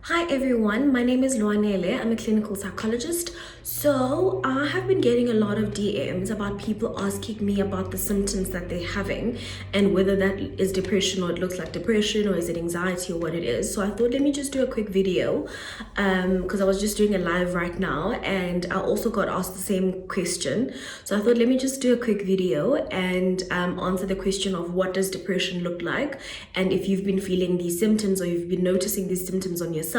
Hi everyone, my name is Luanele. I'm a clinical psychologist. So I have been getting a lot of DMs about people asking me about the symptoms that they're having and whether that is depression or it looks like depression or is it anxiety or what it is. So I thought let me just do a quick video because I was just doing a live right now and I also got asked the same question. So I thought let me just do a quick video and answer the question of what does depression look like, and if you've been feeling these symptoms or you've been noticing these symptoms on yourself,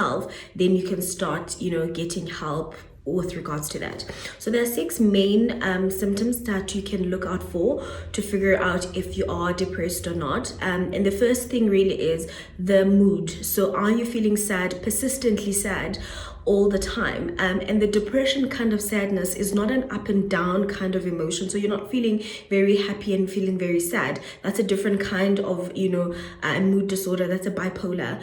then you can start getting help with regards to that. So there are 6 main symptoms that you can look out for to figure out if you are depressed or not. And the first thing really is the mood. So are you feeling sad, persistently sad all the time? And the depression kind of sadness is not an up and down kind of emotion. So you're not feeling very happy and feeling very sad. That's a different kind of mood disorder. That's a bipolar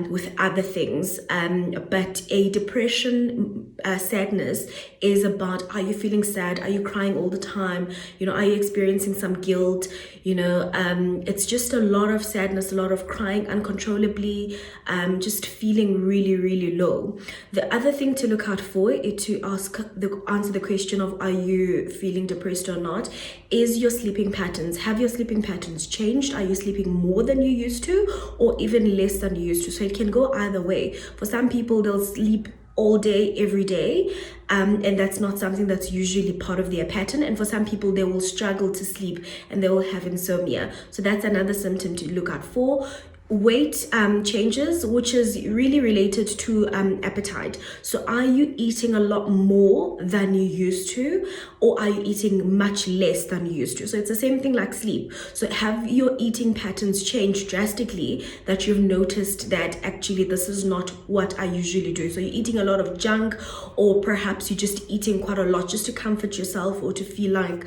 with other things. But a depression sadness is about, are you feeling sad? Are you crying all the time? Are you experiencing some guilt? It's just a lot of sadness, a lot of crying uncontrollably, just feeling really, really low. The other thing to look out for is to answer the question of, are you feeling depressed or not? Is your sleeping patterns, have your sleeping patterns changed? Are you sleeping more than you used to or even less than you used to? So it can go either way. For some people, they'll sleep all day, every day, and that's not something that's usually part of their pattern. And for some people, they will struggle to sleep and they will have insomnia. So that's another symptom to look out for. Weight changes, which is really related to appetite. So are you eating a lot more than you used to, or are you eating much less than you used to? So it's the same thing like sleep. So have your eating patterns changed drastically that you've noticed that actually this is not what I usually do? So you're eating a lot of junk, or perhaps you're just eating quite a lot just to comfort yourself or to feel like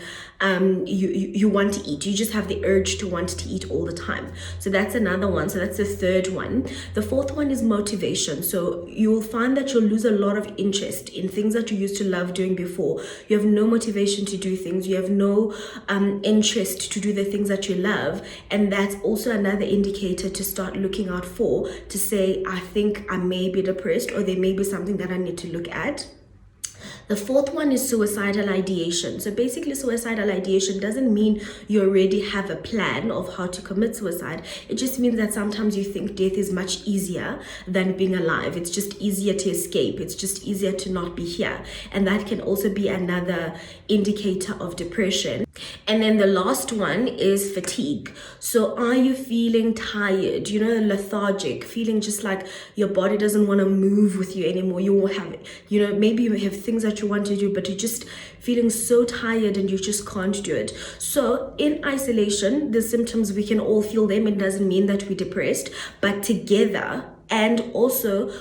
you want to eat. You just have the urge to want to eat all the time. So that's another one. So that's the third one. The fourth one is motivation. So you will find that you'll lose a lot of interest in things that you used to love doing before. You have no motivation to do things. You have no interest to do the things that you love. And that's also another indicator to start looking out for, to say, I think I may be depressed, or there may be something that I need to look at. The fourth one is suicidal ideation. So basically, suicidal ideation doesn't mean you already have a plan of how to commit suicide. It just means that sometimes you think death is much easier than being alive. It's just easier to escape. It's just easier to not be here. And that can also be another indicator of depression. And then the last one is fatigue. So are you feeling tired, lethargic, feeling just like your body doesn't want to move with you anymore? You will have, maybe you have things that you want to do, but you're just feeling so tired and you just can't do it. So in isolation, the symptoms, we can all feel them. It doesn't mean that we're depressed, but together, and also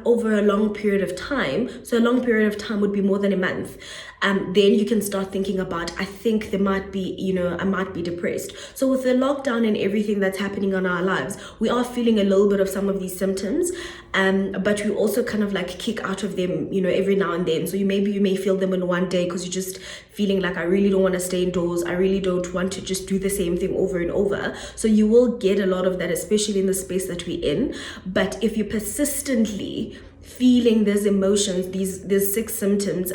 over a long period of time. So a long period of time would be more than a month. Then you can start thinking about, I think there might be, I might be depressed. So with the lockdown and everything that's happening on our lives, we are feeling a little bit of some of these symptoms, but we also kind of like kick out of them, every now and then. So you may feel them in one day because you're just feeling like, I really don't want to stay indoors. I really don't want to just do the same thing over and over. So you will get a lot of that, especially in the space that we're in. But if you persistently feeling these emotions, these 6 symptoms,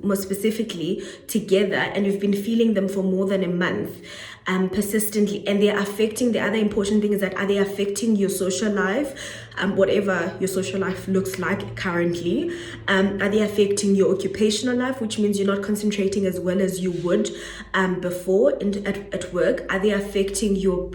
more specifically together, and you've been feeling them for more than a month, persistently, and they're affecting, the other important thing is that, are they affecting your social life, whatever your social life looks like currently? Are they affecting your occupational life, which means you're not concentrating as well as you would before at work? Are they affecting your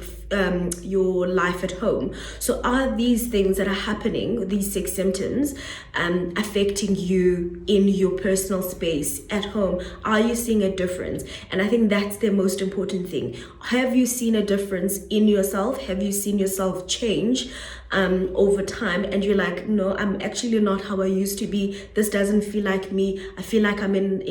life at home? So are these things that are happening, these 6 symptoms, affecting you in your personal space at home? Are you seeing a difference? And I think that's the most important thing. Have you seen a difference in yourself? Have you seen yourself change over time, and you're like, no, I'm actually not how I used to be. This doesn't feel like me. I feel like I'm in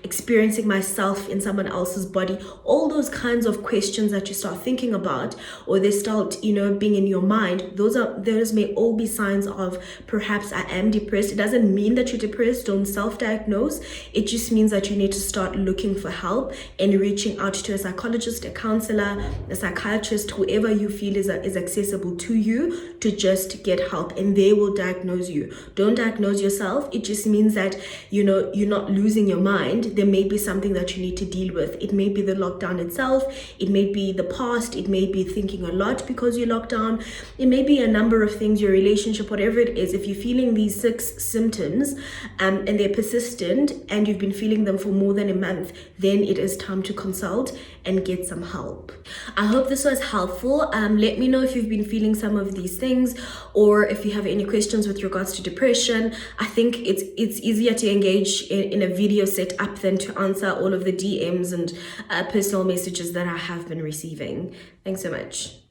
experiencing myself in someone else's body. All those kinds of questions that you start thinking about, or they start being in your mind, those may all be signs of, perhaps I am depressed. It doesn't mean that you're depressed. Don't self-diagnose. It just means that you need to start looking for help and reaching out to a psychologist, a counselor, a psychiatrist, whoever you feel is accessible to you, to just specialist, get help, and they will diagnose you. Don't diagnose yourself. It just means that, you know, you're not losing your mind. There may be something that you need to deal with. It may be the lockdown itself. It may be the past. It may be thinking a lot because you're locked down. It may be a number of things, your relationship, whatever it is. If you're feeling these 6 symptoms and they're persistent and you've been feeling them for more than a month, then it is time to consult and get some help. I hope this was helpful. Let me know if you've been feeling some of these things, or if you have any questions with regards to depression. I think it's easier to engage in a video setup than to answer all of the DMs and personal messages that I have been receiving. Thanks so much.